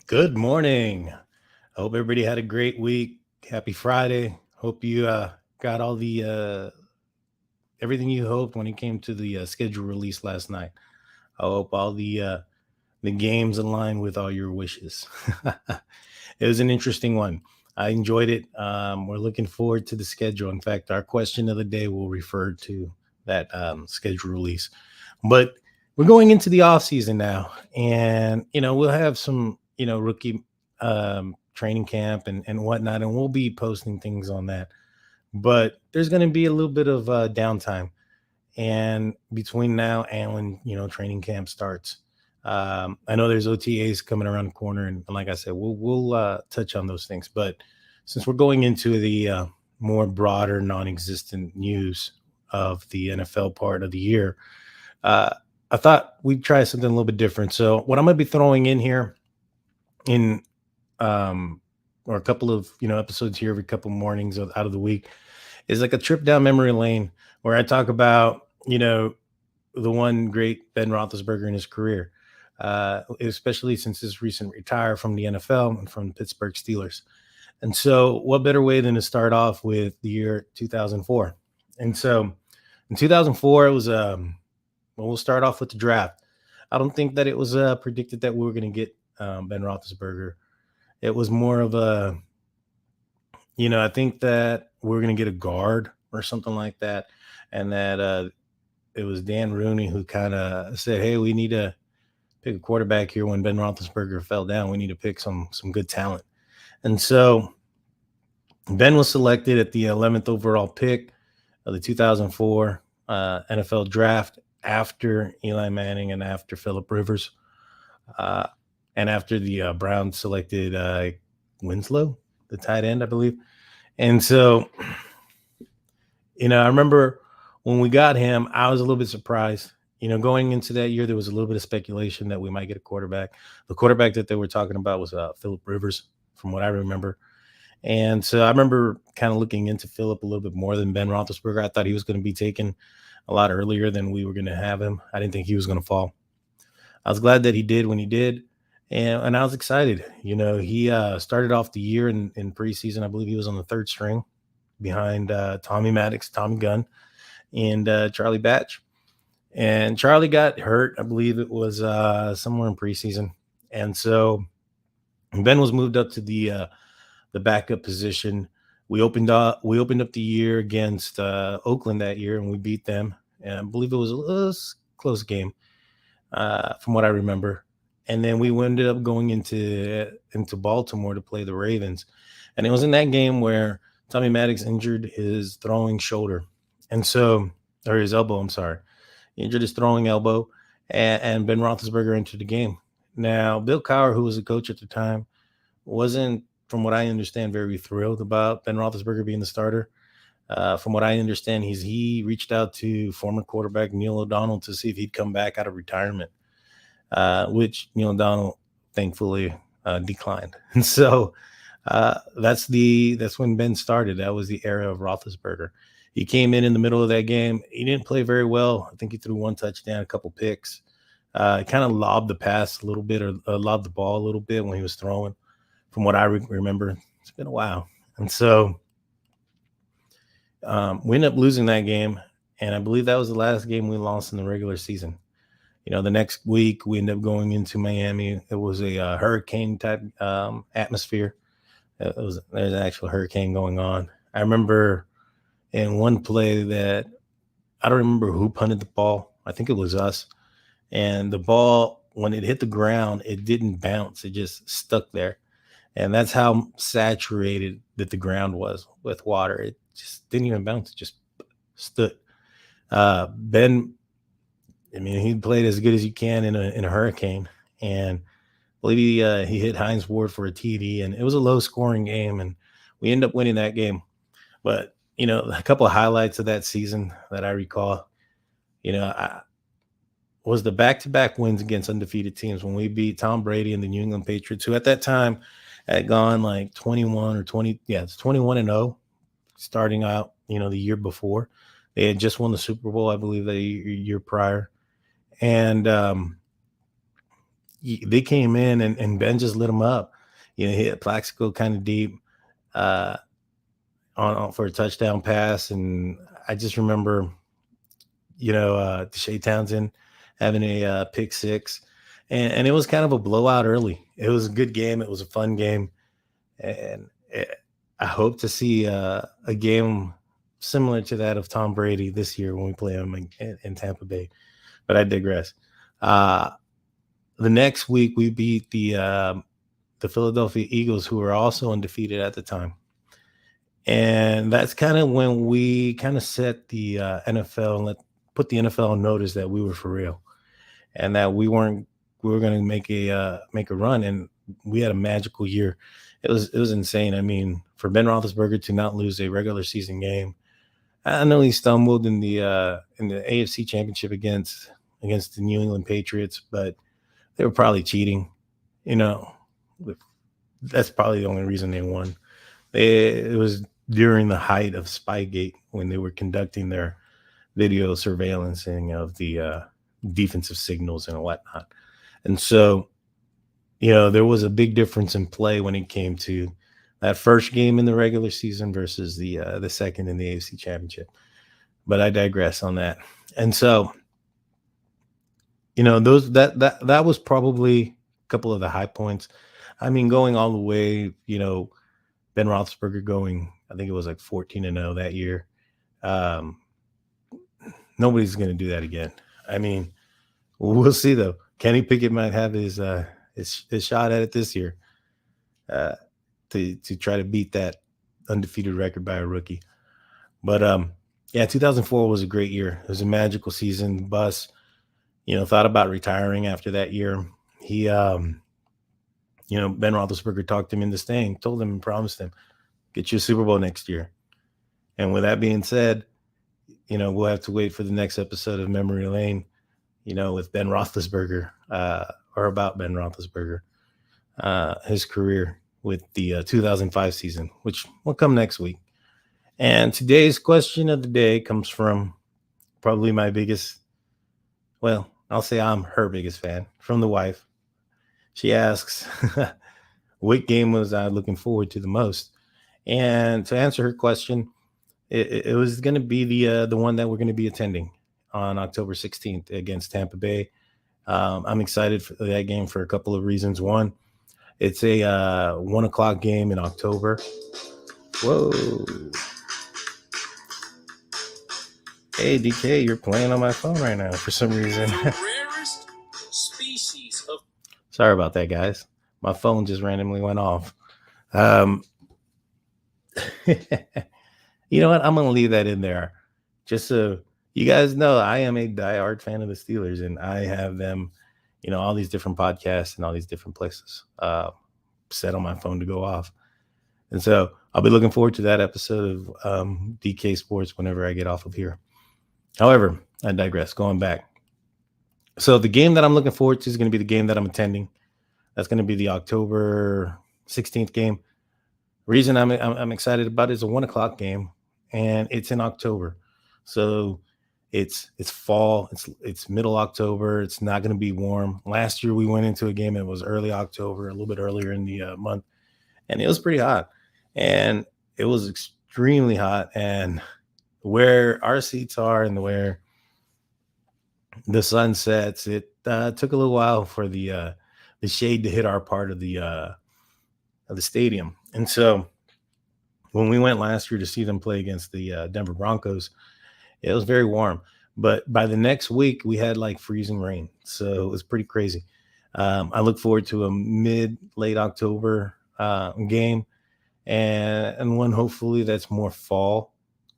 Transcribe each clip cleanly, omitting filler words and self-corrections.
Good morning. I hope everybody had a great week. Happy Friday. Hope you got all the everything you hoped when it came to the schedule release last night. I hope all the games align with all your wishes. It was an interesting one. I enjoyed it. We're looking forward to the schedule. In fact, our question of the day will refer to that schedule release. But we're going into the off season now, and we'll have some rookie training camp and whatnot, and we'll be posting things on that. But there's going to be a little bit of downtime, and between now and when training camp starts. I know there's OTAs coming around the corner, and like I said, we'll touch on those things. But since we're going into the more broader, non-existent news of the NFL part of the year, uh, I thought we'd try something a little bit different. So what I'm going to be throwing in here in um, or a couple of episodes here every couple mornings out of the week is like a trip down memory lane where I talk about the one great Ben Roethlisberger in his career, especially since his recent retire from the NFL and from the Pittsburgh Steelers. And so, what better way than to start off with the year 2004? And so, in 2004, it was well, we'll start off with the draft. I don't think that it was predicted that we were going to get Ben Roethlisberger. It was more of a, I think that we're going to get a guard or something like that, and that it was Dan Rooney who kind of said, "Hey, we need to pick a quarterback here." When Ben Roethlisberger fell down, we need to pick some good talent. And so Ben was selected at the 11th overall pick of the 2004 NFL draft after Eli Manning and after Philip Rivers, uh, and after the Browns selected Winslow, the tight end, I believe. And so, I remember when we got him, I was a little bit surprised. Going into that year, there was a little bit of speculation that we might get a quarterback. The quarterback that they were talking about was Philip Rivers, from what I remember. And so I remember kind of looking into Philip a little bit more than Ben Roethlisberger. I thought he was going to be taken a lot earlier than we were going to have him. I didn't think he was going to fall. I was glad that he did when he did. And I was excited. He started off the year in preseason. I believe he was on the third string behind Tommy Maddox, Tommy Gunn, and Charlie Batch. And Charlie got hurt. I believe it was somewhere in preseason. And so Ben was moved up to the backup position. We opened up the year against Oakland that year, and we beat them. And I believe it was a close game, from what I remember. And then we ended up going into Baltimore to play the Ravens, and it was in that game where Tommy Maddox injured his throwing shoulder, and so or his elbow. I'm sorry, he injured his throwing elbow, and Ben Roethlisberger entered the game. Now, Bill Cowher, who was the coach at the time, wasn't, from what I understand, very thrilled about Ben Roethlisberger being the starter. From what I understand, he reached out to former quarterback Neil O'Donnell to see if he'd come back out of retirement, which Neil O'Donnell thankfully declined. And so that's when Ben started. That was the era of Roethlisberger. He came in the middle of that game. He didn't play very well. I think he threw one touchdown, a couple picks. Kind of lobbed the pass a little bit, or lobbed the ball a little bit when he was throwing. From what I remember, it's been a while. And so we ended up losing that game, and I believe that was the last game we lost in the regular season. The next week we ended up going into Miami. It was a hurricane type atmosphere. There's an actual hurricane going on. I remember in one play that I don't remember who punted the ball. I think it was us. And the ball, when it hit the ground, it didn't bounce. It just stuck there. And that's how saturated that the ground was with water. It just didn't even bounce. It just stood. Ben, I mean, he played as good as you can in a hurricane, and I believe he hit Heinz Ward for a TD, and it was a low scoring game, and we ended up winning that game. But a couple of highlights of that season that I recall, I was the back to back wins against undefeated teams when we beat Tom Brady and the New England Patriots, who at that time had gone like 21 or 20, yeah, it's 21-0, starting out the year before. They had just won the Super Bowl, I believe, the year prior. And they came in and Ben just lit them up. He hit Plaxico kind of deep uh, on for a touchdown pass, and I just remember Deshae Townsend having a pick six, and it was kind of a blowout early. It was a good game. It was a fun game, and I hope to see a game similar to that of Tom Brady this year when we play him in Tampa Bay. But I digress. Uh, the next week we beat the Philadelphia Eagles, who were also undefeated at the time. And that's kind of when we kind of set the NFL and put the NFL on notice that we were for real and that we were going to make a run. And we had a magical year. It was insane. I mean, for Ben Roethlisberger to not lose a regular season game, I know he stumbled in the AFC Championship against the New England Patriots, but they were probably cheating. You know, that's probably the only reason they won. It was during the height of Spygate when they were conducting their video surveillancing of the defensive signals and whatnot. And so, there was a big difference in play when it came to that first game in the regular season versus the second in the AFC Championship. But I digress on that. And so, those that was probably a couple of the high points. I mean, going all the way, Ben Roethlisberger going, I think it was like 14-0 that year. Um, Nobody's going to do that again. I mean, we'll see though. Kenny Pickett might have his shot at it this year uh, to try to beat that undefeated record by a rookie. But yeah, 2004 was a great year. It was a magical season. Bus, thought about retiring after that year. He, Ben Roethlisberger talked him into staying, told him and promised him, get you a Super Bowl next year. And with that being said, we'll have to wait for the next episode of Memory Lane, with Ben Roethlisberger, or about Ben Roethlisberger, his career with the 2005 season, which will come next week. And today's question of the day comes from probably my biggest, well, I'll say I'm her biggest fan, from the wife. She asks, what game was I looking forward to the most? And to answer her question, it was going to be the one that we're going to be attending on October 16th against Tampa Bay. I'm excited for that game for a couple of reasons. One, it's a 1:00 game in October. Whoa. Hey, DK, you're playing on my phone right now for some reason. Rarest species of. Sorry about that, guys. My phone just randomly went off. You know what? I'm going to leave that in there just so you guys know I am a diehard fan of the Steelers, and I have them, all these different podcasts and all these different places set on my phone to go off. And so I'll be looking forward to that episode of DK Sports whenever I get off of here. However, I digress. Going back. So the game that I'm looking forward to is going to be the game that I'm attending. That's going to be the October 16th game. Reason I'm excited about it is a 1:00 game, and it's in October. So it's fall. It's middle October. It's not going to be warm. Last year we went into a game. It was early October, a little bit earlier in the month, and it was pretty hot. And it was extremely hot. And where our seats are and where the sun sets, it took a little while for the shade to hit our part of the stadium. And so when we went last year to see them play against the Denver Broncos, it was very warm. But by the next week, we had like freezing rain. So it was pretty crazy. I look forward to a late October game and one hopefully that's more fall,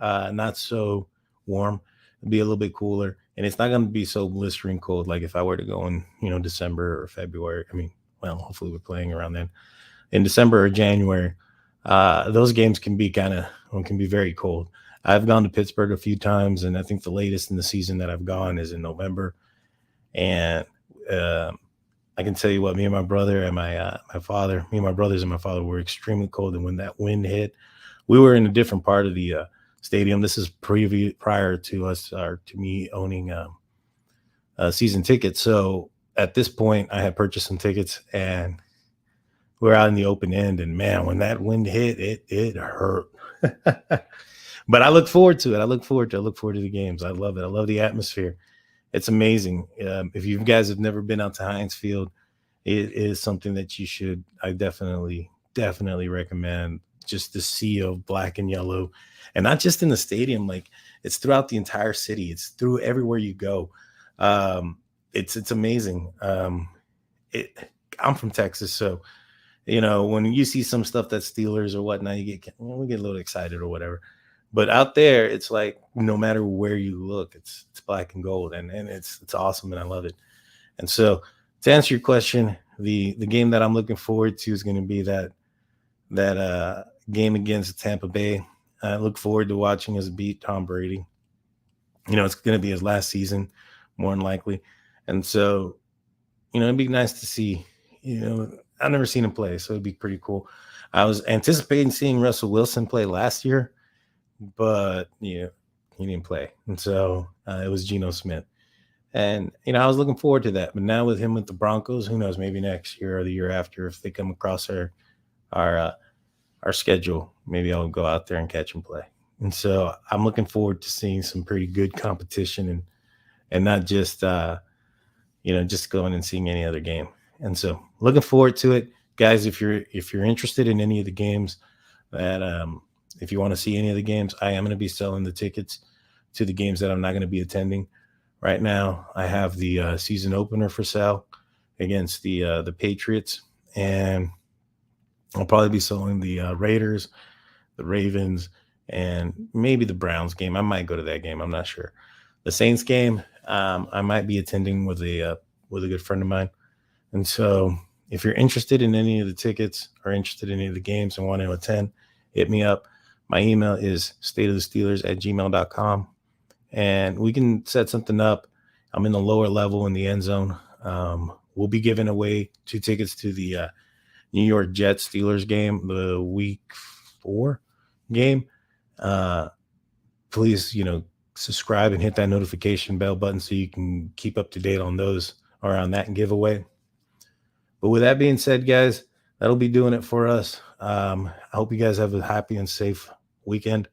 not so warm. It'll be a little bit cooler. And it's not going to be so blistering cold like if I were to go in, December or February. I mean, well, hopefully we're playing around then. In December or January, those games can be very cold. I've gone to Pittsburgh a few times, and I think the latest in the season that I've gone is in November. And I can tell you what, me and my brother and my father, me and my brothers and my father were extremely cold. And when that wind hit, we were in a different part of the stadium. This is prior to us, or to me owning season tickets. So at this point, I had purchased some tickets and we're out in the open end. And man, when that wind hit, it hurt. But I look forward to it. I look forward to the games. I love it. I love the atmosphere. It's amazing. If you guys have never been out to Heinz Field, it is something that you should. I definitely recommend. Just the sea of black and yellow, and not just in the stadium. Like it's throughout the entire city. It's through everywhere you go. Um, it's amazing. It. I'm from Texas, so when you see some stuff that's Steelers or whatnot, we get a little excited or whatever. But out there, it's like no matter where you look, it's black and gold, and it's awesome, and I love it. And so, to answer your question, the game that I'm looking forward to is going to be that game against Tampa Bay. I look forward to watching us beat Tom Brady. It's going to be his last season, more than likely, and so it'd be nice to see. I've never seen him play, so it'd be pretty cool. I was anticipating seeing Russell Wilson play last year, but he didn't play, and so it was Geno Smith. And I was looking forward to that. But now with him with the Broncos, who knows? Maybe next year or the year after, if they come across our uh, our schedule, maybe I'll go out there and catch him play. And so I'm looking forward to seeing some pretty good competition and not just just going and seeing any other game. And so looking forward to it, guys. If you're interested in any of the games that if you want to see any of the games, I am going to be selling the tickets to the games that I'm not going to be attending. Right now, I have the season opener for sale against the Patriots, and I'll probably be selling the Raiders, the Ravens, and maybe the Browns game. I might go to that game. I'm not sure. The Saints game, I might be attending with a good friend of mine. And so, if you're interested in any of the tickets or interested in any of the games and want to attend, hit me up. My email is stateofthesteelers@gmail.com, and we can set something up. I'm in the lower level in the end zone. We'll be giving away 2 tickets to the New York Jets Steelers game, the week 4 game. Uh, Please, subscribe and hit that notification bell button so you can keep up to date on those or on that giveaway. But with that being said, guys, that'll be doing it for us. I hope you guys have a happy and safe weekend.